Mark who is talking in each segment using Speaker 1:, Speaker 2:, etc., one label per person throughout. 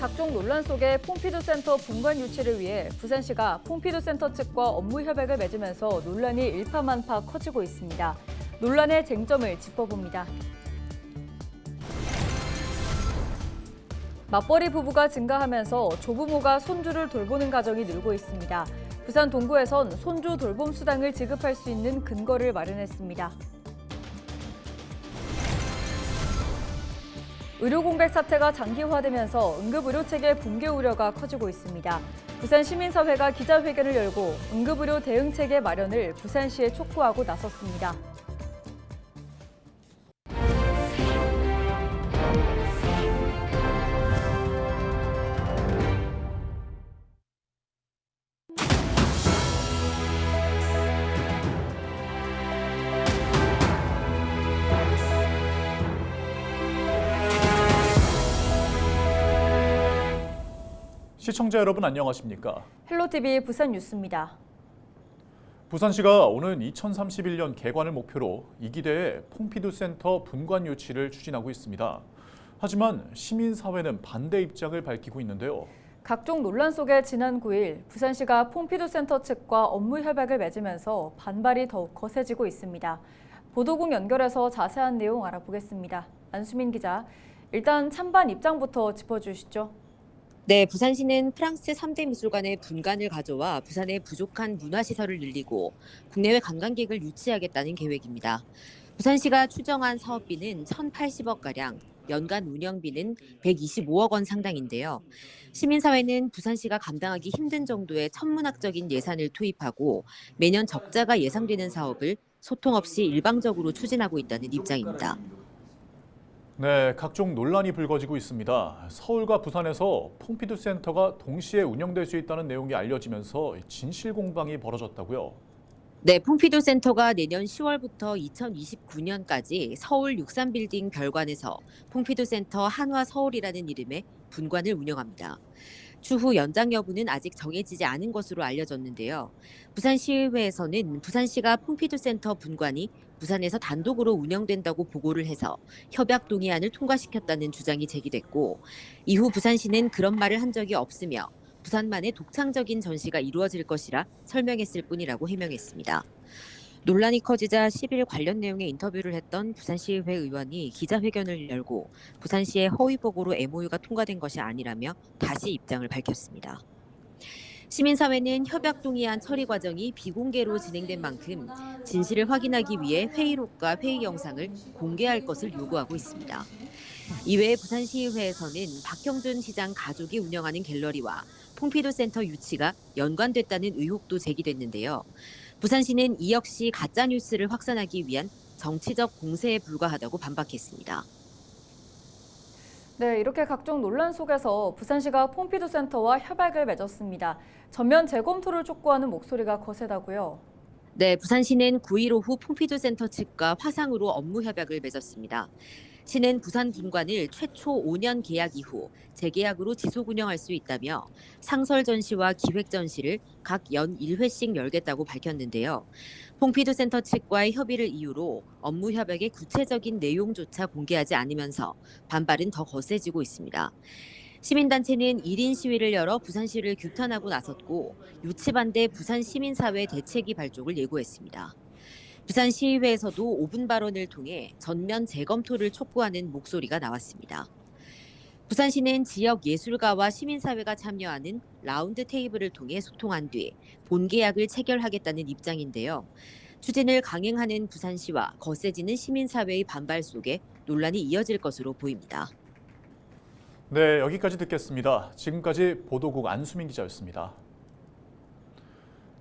Speaker 1: 각종 논란 속에 퐁피두 센터 분관 유치를 위해 부산시가 퐁피두 센터 측과 업무 협약을 맺으면서 논란이 일파만파 커지고 있습니다. 논란의 쟁점을 짚어봅니다. 맞벌이 부부가 증가하면서 조부모가 손주를 돌보는 가정이 늘고 있습니다. 부산 동구에선 손주 돌봄 수당을 지급할 수 있는 근거를 마련했습니다. 의료 공백 사태가 장기화되면서 응급의료체계 붕괴 우려가 커지고 있습니다. 부산 시민사회가 기자회견을 열고 응급의료 대응체계 마련을 부산시에 촉구하고 나섰습니다.
Speaker 2: 시청자 여러분 안녕하십니까?
Speaker 1: 헬로티비 부산 뉴스입니다.
Speaker 2: 부산시가 오는 2031년 개관을 목표로 2기대의 퐁피두 센터 분관 유치를 추진하고 있습니다. 하지만 시민사회는 반대 입장을 밝히고 있는데요.
Speaker 1: 각종 논란 속에 지난 9일 부산시가 퐁피두 센터 측과 업무 협약을 맺으면서 반발이 더욱 거세지고 있습니다. 보도국 연결해서 자세한 내용 알아보겠습니다. 안수민 기자, 일단 찬반 입장부터 짚어주시죠.
Speaker 3: 네, 부산시는 프랑스 3대 미술관의 분관을 가져와 부산의 부족한 문화시설을 늘리고 국내외 관광객을 유치하겠다는 계획입니다. 부산시가 추정한 사업비는 1,080억가량, 연간 운영비는 125억 원 상당인데요. 시민사회는 부산시가 감당하기 힘든 정도의 천문학적인 예산을 투입하고 매년 적자가 예상되는 사업을 소통 없이 일방적으로 추진하고 있다는 입장입니다.
Speaker 2: 네, 각종 논란이 불거지고 있습니다. 서울과 부산에서 퐁피두 센터가 동시에 운영될 수 있다는 내용이 알려지면서 진실 공방이 벌어졌다고요.
Speaker 3: 네, 퐁피두 센터가 내년 10월부터 2029년까지 서울 63빌딩 별관에서 퐁피두 센터 한화 서울이라는 이름의 분관을 운영합니다. 추후 연장 여부는 아직 정해지지 않은 것으로 알려졌는데요. 부산시의회에서는 부산시가 퐁피두 센터 분관이 부산에서 단독으로 운영된다고 보고를 해서 협약 동의안을 통과시켰다는 주장이 제기됐고, 이후 부산시는 그런 말을 한 적이 없으며 부산만의 독창적인 전시가 이루어질 것이라 설명했을 뿐이라고 해명했습니다. 논란이 커지자 10일 관련 내용의 인터뷰를 했던 부산시의회 의원이 기자회견을 열고 부산시의 허위 보고로 MOU가 통과된 것이 아니라며 다시 입장을 밝혔습니다. 시민사회는 협약 동의안 처리 과정이 비공개로 진행된 만큼 진실을 확인하기 위해 회의록과 회의 영상을 공개할 것을 요구하고 있습니다. 이외에 부산시의회에서는 박형준 시장 가족이 운영하는 갤러리와 퐁피두 센터 유치가 연관됐다는 의혹도 제기됐는데요. 부산시는 이 역시 가짜뉴스를 확산하기 위한 정치적 공세에 불과하다고 반박했습니다.
Speaker 1: 네, 이렇게 각종 논란 속에서 부산시가 퐁피두 센터와 협약을 맺었습니다. 전면 재검토를 촉구하는 목소리가 거세다고요.
Speaker 3: 네, 부산시는 9일 오후 퐁피두 센터 측과 화상으로 업무 협약을 맺었습니다. 시는 부산 분관을 최초 5년 계약 이후 재계약으로 지속 운영할 수 있다며 상설 전시와 기획 전시를 각 연 1회씩 열겠다고 밝혔는데요. 퐁피두 센터 측과의 협의를 이유로 업무 협약의 구체적인 내용조차 공개하지 않으면서 반발은 더 거세지고 있습니다. 시민단체는 1인 시위를 열어 부산시를 규탄하고 나섰고 유치 반대 부산 시민사회 대책위 발족을 예고했습니다. 부산시의회에서도 5분 발언을 통해 전면 재검토를 촉구하는 목소리가 나왔습니다. 부산시는 지역 예술가와 시민사회가 참여하는 라운드 테이블을 통해 소통한 뒤 본계약을 체결하겠다는 입장인데요. 추진을 강행하는 부산시와 거세지는 시민사회의 반발 속에 논란이 이어질 것으로 보입니다.
Speaker 2: 네, 여기까지 듣겠습니다. 지금까지 보도국 안수민 기자였습니다.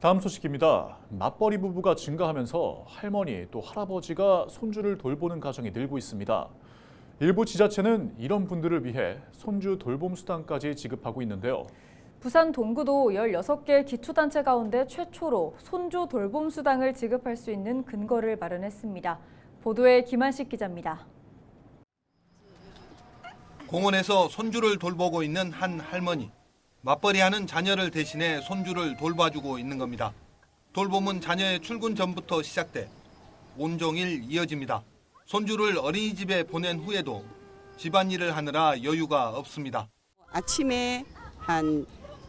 Speaker 2: 다음 소식입니다. 맞벌이 부부가 증가하면서 할머니 또 할아버지가 손주를 돌보는 가정이 늘고 있습니다. 일부 지자체는 이런 분들을 위해 손주 돌봄 수당까지 지급하고 있는데요.
Speaker 1: 부산 동구도 16개 기초단체 가운데 최초로 손주 돌봄 수당을 지급할 수 있는 근거를 마련했습니다. 보도에 김한식 기자입니다.
Speaker 4: 공원에서 손주를 돌보고 있는 한 할머니. 맞벌이하는 자녀를 대신해 손주를 돌봐주고 있는 겁니다. 돌봄은 자녀의 출근 전부터 시작돼 온종일 이어집니다. 손주를 어린이집에 보낸 후에도 집안일을 하느라 여유가 없습니다.
Speaker 5: 아침에 한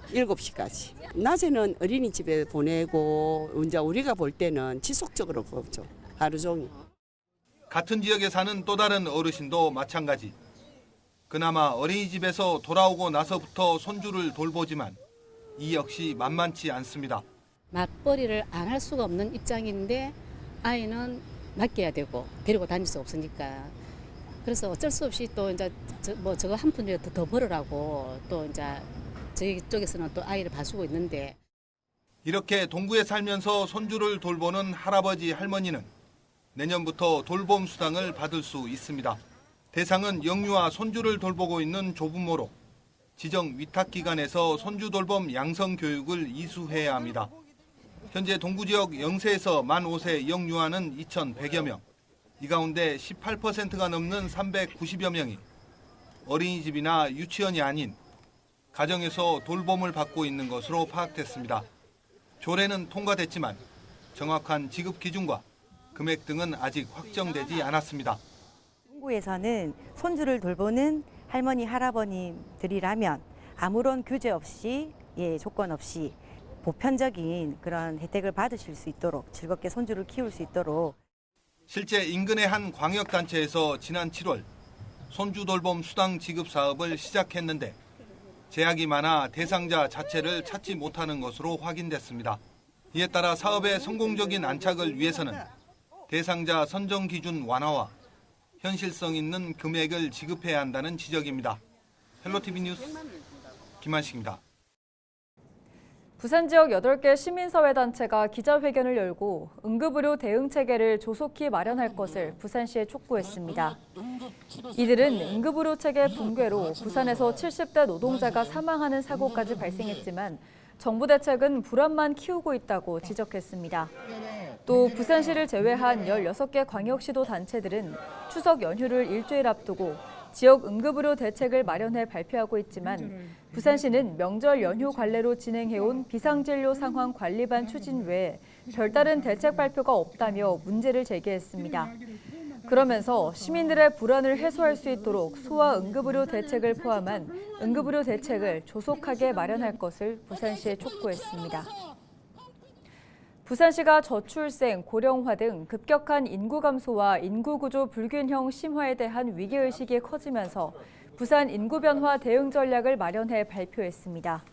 Speaker 5: 7시까지. 낮에는 어린이집에 보내고 이제 우리가 볼 때는 지속적으로 보죠. 하루 종일.
Speaker 4: 같은 지역에 사는 또 다른 어르신도 마찬가지. 그나마 어린이집에서 돌아오고 나서부터 손주를 돌보지만 이 역시 만만치 않습니다.
Speaker 6: 맞벌이를 안 할 수가 없는 입장인데 아이는 맡겨야 되고 데리고 다닐 수 없으니까 그래서 어쩔 수 없이 또 이제 저거 한 푼이라도 더 벌으라고 또 이제 저희 쪽에서는 또 아이를 봐주고 있는데
Speaker 4: 이렇게 동구에 살면서 손주를 돌보는 할아버지 할머니는 내년부터 돌봄 수당을 받을 수 있습니다. 대상은 영유아 손주를 돌보고 있는 조부모로 지정 위탁기관에서 손주 돌봄 양성 교육을 이수해야 합니다. 현재 동구 지역 0세에서 만 5세 영유아는 2,100여 명, 이 가운데 18%가 넘는 390여 명이 어린이집이나 유치원이 아닌 가정에서 돌봄을 받고 있는 것으로 파악됐습니다. 조례는 통과됐지만 정확한 지급 기준과 금액 등은 아직 확정되지 않았습니다.
Speaker 7: 동구에서는 손주를 돌보는 할머니, 할아버님들이라면 아무런 규제 없이, 조건 없이 보편적인 그런 혜택을 받으실 수 있도록 즐겁게 손주를 키울 수 있도록
Speaker 4: 실제 인근의 한 광역단체에서 지난 7월 손주 돌봄 수당 지급 사업을 시작했는데 제약이 많아 대상자 자체를 찾지 못하는 것으로 확인됐습니다. 이에 따라 사업의 성공적인 안착을 위해서는 대상자 선정 기준 완화와 현실성 있는 금액을 지급해야 한다는 지적입니다. 헬로티비 뉴스 김한식입니다.
Speaker 1: 부산 지역 8개 시민사회단체가 기자회견을 열고 응급의료 대응체계를 조속히 마련할 것을 부산시에 촉구했습니다. 이들은 응급의료 체계 붕괴로 부산에서 70대 노동자가 사망하는 사고까지 발생했지만 정부 대책은 불안만 키우고 있다고 지적했습니다. 또 부산시를 제외한 16개 광역시도 단체들은 추석 연휴를 일주일 앞두고 지역 응급의료 대책을 마련해 발표하고 있지만 부산시는 명절 연휴 관례로 진행해온 비상진료 상황 관리반 추진 외에 별다른 대책 발표가 없다며 문제를 제기했습니다. 그러면서 시민들의 불안을 해소할 수 있도록 소아 응급의료 대책을 포함한 응급의료 대책을 조속하게 마련할 것을 부산시에 촉구했습니다. 부산시가 저출생, 고령화 등 급격한 인구 감소와 인구구조 불균형 심화에 대한 위기의식이 커지면서 부산 인구변화 대응 전략을 마련해 발표했습니다.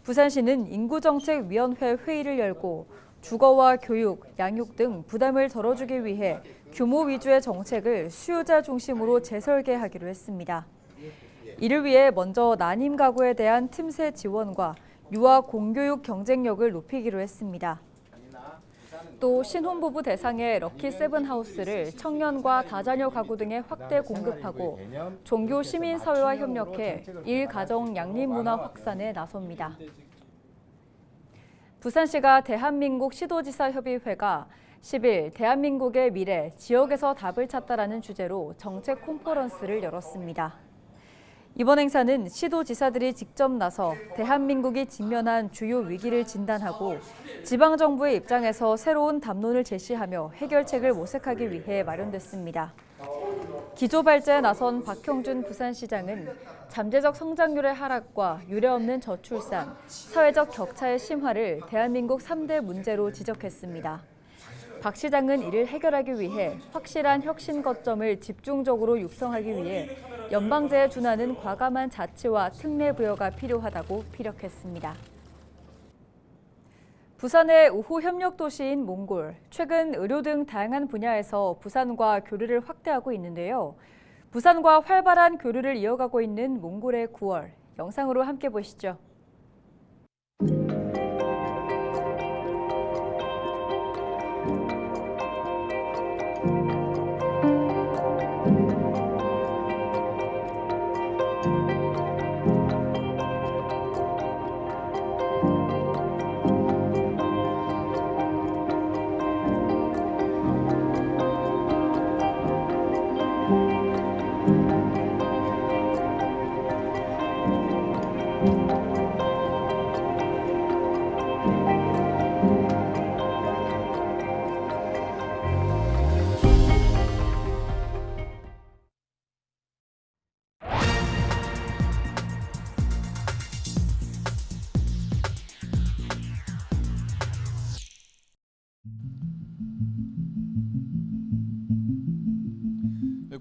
Speaker 1: 부산시는 인구정책위원회 회의를 열고 주거와 교육, 양육 등 부담을 덜어주기 위해 규모 위주의 정책을 수요자 중심으로 재설계하기로 했습니다. 이를 위해 먼저 난임 가구에 대한 틈새 지원과 유아 공교육 경쟁력을 높이기로 했습니다. 또 신혼부부 대상의 럭키 세븐하우스를 청년과 다자녀 가구 등에 확대 공급하고 종교 시민사회와 협력해 일가정 양립문화 확산에 나섭니다. 부산시가 대한민국 시도지사협의회가 10일 대한민국의 미래, 지역에서 답을 찾다라는 주제로 정책 콘퍼런스를 열었습니다. 이번 행사는 시도지사들이 직접 나서 대한민국이 직면한 주요 위기를 진단하고 지방정부의 입장에서 새로운 담론을 제시하며 해결책을 모색하기 위해 마련됐습니다. 기조발제에 나선 박형준 부산시장은 잠재적 성장률의 하락과 유례없는 저출산, 사회적 격차의 심화를 대한민국 3대 문제로 지적했습니다. 박 시장은 이를 해결하기 위해 확실한 혁신 거점을 집중적으로 육성하기 위해 연방제에 준하는 과감한 자치와 특례 부여가 필요하다고 피력했습니다. 부산의 우호 협력 도시인 몽골, 최근 의료 등 다양한 분야에서 부산과 교류를 확대하고 있는데요. 부산과 활발한 교류를 이어가고 있는 몽골의 9월, 영상으로 함께 보시죠.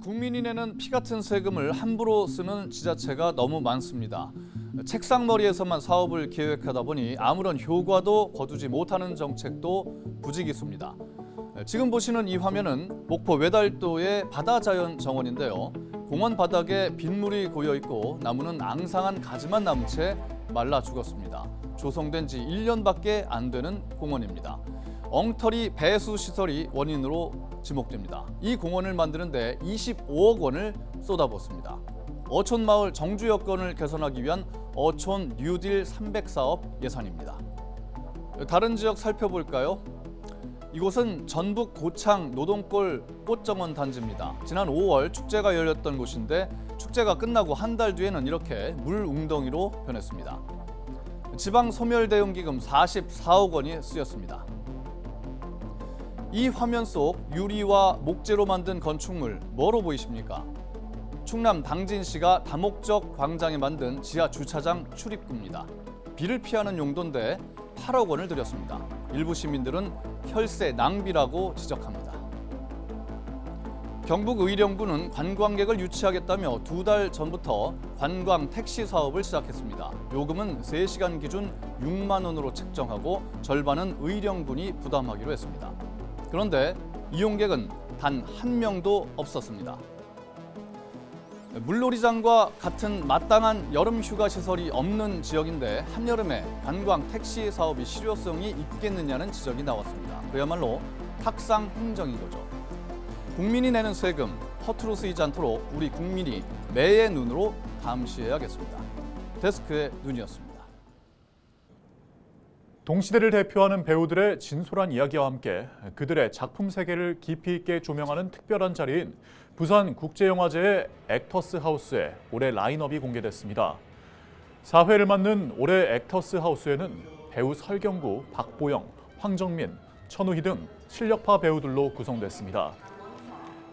Speaker 8: 국민이 내는 피 같은 세금을 함부로 쓰는 지자체가 너무 많습니다. 책상머리에서만 사업을 계획하다 보니 아무런 효과도 거두지 못하는 정책도 부지기수입니다. 지금 보시는 이 화면은 목포 외달도의 바다자연정원인데요. 공원 바닥에 빗물이 고여있고 나무는 앙상한 가지만 남은 채 말라 죽었습니다. 조성된 지 1년밖에 안 되는 공원입니다. 엉터리 배수 시설이 원인으로 지목됩니다. 이 공원을 만드는데 25억 원을 쏟아붓습니다. 어촌마을 정주 여건을 개선하기 위한 어촌 뉴딜 300 사업 예산입니다. 다른 지역 살펴볼까요? 이곳은 전북 고창 노동골 꽃정원 단지입니다. 지난 5월 축제가 열렸던 곳인데 축제가 끝나고 한 달 뒤에는 이렇게 물 웅덩이로 변했습니다. 지방 소멸 대응 기금 44억 원이 쓰였습니다. 이 화면 속 유리와 목재로 만든 건축물 뭐로 보이십니까? 충남 당진시가 다목적 광장에 만든 지하 주차장 출입구입니다. 비를 피하는 용도인데 8억 원을 들였습니다. 일부 시민들은 혈세 낭비라고 지적합니다. 경북 의령군은 관광객을 유치하겠다며 2달 전부터 관광 택시 사업을 시작했습니다. 요금은 3시간 기준 6만 원으로 책정하고 절반은 의령군이 부담하기로 했습니다. 그런데 이용객은 단 한 명도 없었습니다. 물놀이장과 같은 마땅한 여름 휴가 시설이 없는 지역인데 한여름에 관광 택시 사업이 실효성이 있겠느냐는 지적이 나왔습니다. 그야말로 탁상 행정인 거죠. 국민이 내는 세금 허투루 쓰이지 않도록 우리 국민이 매의 눈으로 감시해야겠습니다. 데스크의 눈이었습니다.
Speaker 2: 동시대를 대표하는 배우들의 진솔한 이야기와 함께 그들의 작품 세계를 깊이 있게 조명하는 특별한 자리인 부산국제영화제의 액터스 하우스에 올해 라인업이 공개됐습니다. 4회를 맞는 올해 액터스 하우스에는 배우 설경구, 박보영, 황정민, 천우희 등 실력파 배우들로 구성됐습니다.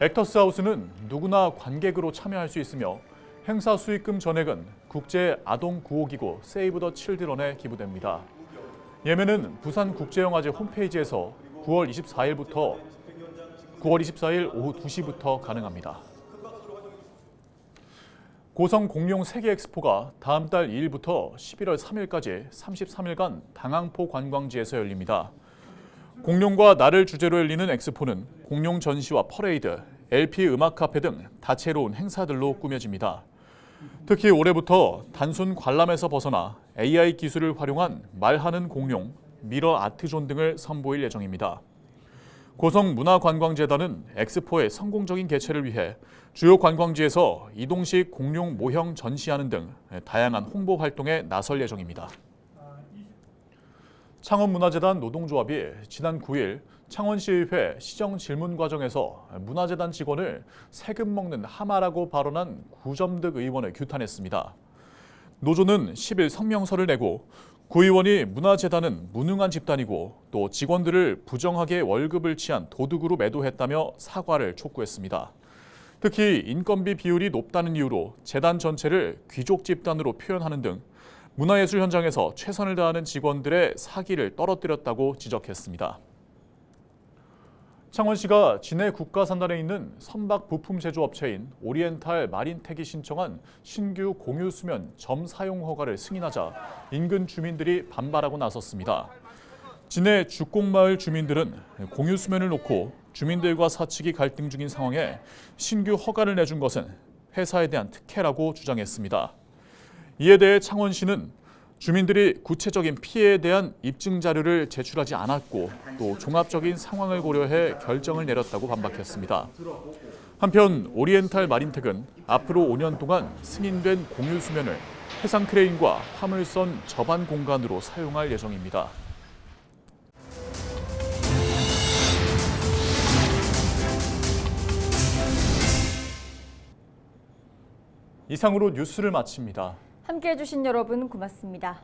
Speaker 2: 액터스 하우스는 누구나 관객으로 참여할 수 있으며 행사 수익금 전액은 국제 아동 구호기구 세이브 더 칠드런에 기부됩니다. 예매는 부산국제영화제 홈페이지에서 9월 24일 오후 2시부터 가능합니다. 고성 공룡 세계 엑스포가 다음 달 2일부터 11월 3일까지 33일간 당항포 관광지에서 열립니다. 공룡과 나를 주제로 열리는 엑스포는 공룡 전시와 퍼레이드, LP 음악 카페 등 다채로운 행사들로 꾸며집니다. 특히 올해부터 단순 관람에서 벗어나 AI 기술을 활용한 말하는 공룡, 미러 아트존 등을 선보일 예정입니다. 고성문화관광재단은 엑스포의 성공적인 개최를 위해 주요 관광지에서 이동식 공룡 모형 전시하는 등 다양한 홍보 활동에 나설 예정입니다. 창원문화재단 노동조합이 지난 9일 창원시의회 시정 질문 과정에서 문화재단 직원을 세금 먹는 하마라고 발언한 구점득 의원을 규탄했습니다. 노조는 10일 성명서를 내고 구 의원이 문화재단은 무능한 집단이고 또 직원들을 부정하게 월급을 취한 도둑으로 매도했다며 사과를 촉구했습니다. 특히 인건비 비율이 높다는 이유로 재단 전체를 귀족 집단으로 표현하는 등 문화예술 현장에서 최선을 다하는 직원들의 사기를 떨어뜨렸다고 지적했습니다. 창원시가 진해 국가산단에 있는 선박 부품 제조업체인 오리엔탈 마린텍이 신청한 신규 공유수면 점 사용 허가를 승인하자 인근 주민들이 반발하고 나섰습니다. 진해 죽곡마을 주민들은 공유수면을 놓고 주민들과 사측이 갈등 중인 상황에 신규 허가를 내준 것은 회사에 대한 특혜라고 주장했습니다. 이에 대해 창원시는 주민들이 구체적인 피해에 대한 입증 자료를 제출하지 않았고 또 종합적인 상황을 고려해 결정을 내렸다고 반박했습니다. 한편 오리엔탈 마린텍은 앞으로 5년 동안 승인된 공유 수면을 해상 크레인과 화물선 접안 공간으로 사용할 예정입니다. 이상으로 뉴스를 마칩니다.
Speaker 1: 함께해 주신 여러분 고맙습니다.